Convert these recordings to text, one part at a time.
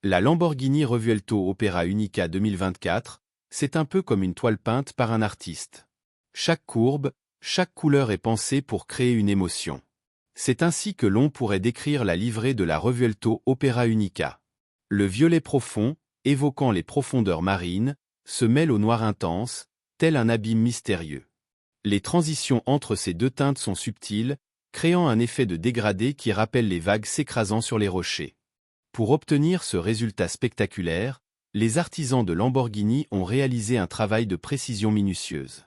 La Lamborghini Revuelto Opera Unica 2024, c'est un peu comme une toile peinte par un artiste. Chaque courbe, chaque couleur est pensée pour créer une émotion. C'est ainsi que l'on pourrait décrire la livrée de la Revuelto Opera Unica. Le violet profond, évoquant les profondeurs marines, se mêle au noir intense, tel un abîme mystérieux. Les transitions entre ces deux teintes sont subtiles, créant un effet de dégradé qui rappelle les vagues s'écrasant sur les rochers. Pour obtenir ce résultat spectaculaire, les artisans de Lamborghini ont réalisé un travail de précision minutieuse.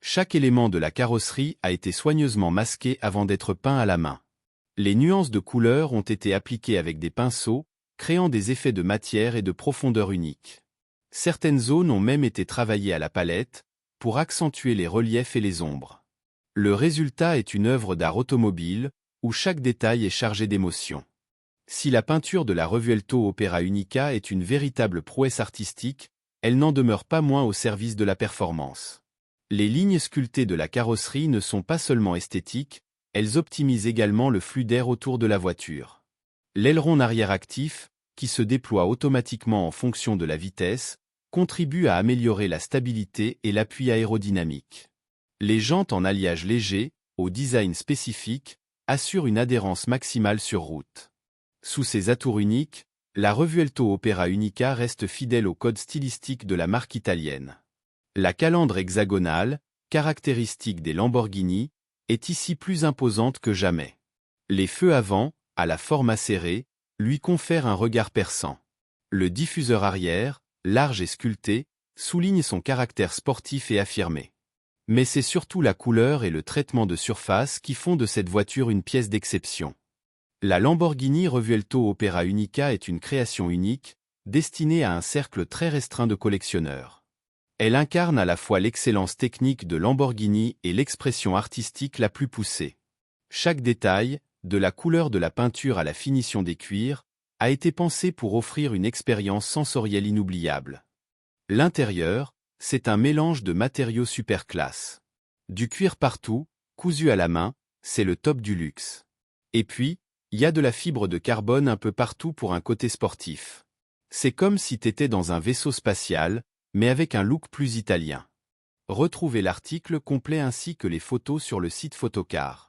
Chaque élément de la carrosserie a été soigneusement masqué avant d'être peint à la main. Les nuances de couleurs ont été appliquées avec des pinceaux, créant des effets de matière et de profondeur uniques. Certaines zones ont même été travaillées à la palette, pour accentuer les reliefs et les ombres. Le résultat est une œuvre d'art automobile, où chaque détail est chargé d'émotion. Si la peinture de la Revuelto Opera Unica est une véritable prouesse artistique, elle n'en demeure pas moins au service de la performance. Les lignes sculptées de la carrosserie ne sont pas seulement esthétiques, elles optimisent également le flux d'air autour de la voiture. L'aileron arrière actif, qui se déploie automatiquement en fonction de la vitesse, contribue à améliorer la stabilité et l'appui aérodynamique. Les jantes en alliage léger, au design spécifique, assurent une adhérence maximale sur route. Sous ces atours uniques, la Revuelto Opera Unica reste fidèle au code stylistique de la marque italienne. La calandre hexagonale, caractéristique des Lamborghini, est ici plus imposante que jamais. Les feux avant, à la forme acérée, lui confèrent un regard perçant. Le diffuseur arrière, large et sculpté, souligne son caractère sportif et affirmé. Mais c'est surtout la couleur et le traitement de surface qui font de cette voiture une pièce d'exception. La Lamborghini Revuelto Opera Unica est une création unique, destinée à un cercle très restreint de collectionneurs. Elle incarne à la fois l'excellence technique de Lamborghini et l'expression artistique la plus poussée. Chaque détail, de la couleur de la peinture à la finition des cuirs, a été pensé pour offrir une expérience sensorielle inoubliable. L'intérieur, c'est un mélange de matériaux super classe. Du cuir partout, cousu à la main, c'est le top du luxe. Et puis, il y a de la fibre de carbone un peu partout pour un côté sportif. C'est comme si t'étais dans un vaisseau spatial, mais avec un look plus italien. Retrouvez l'article complet ainsi que les photos sur le site Photocar.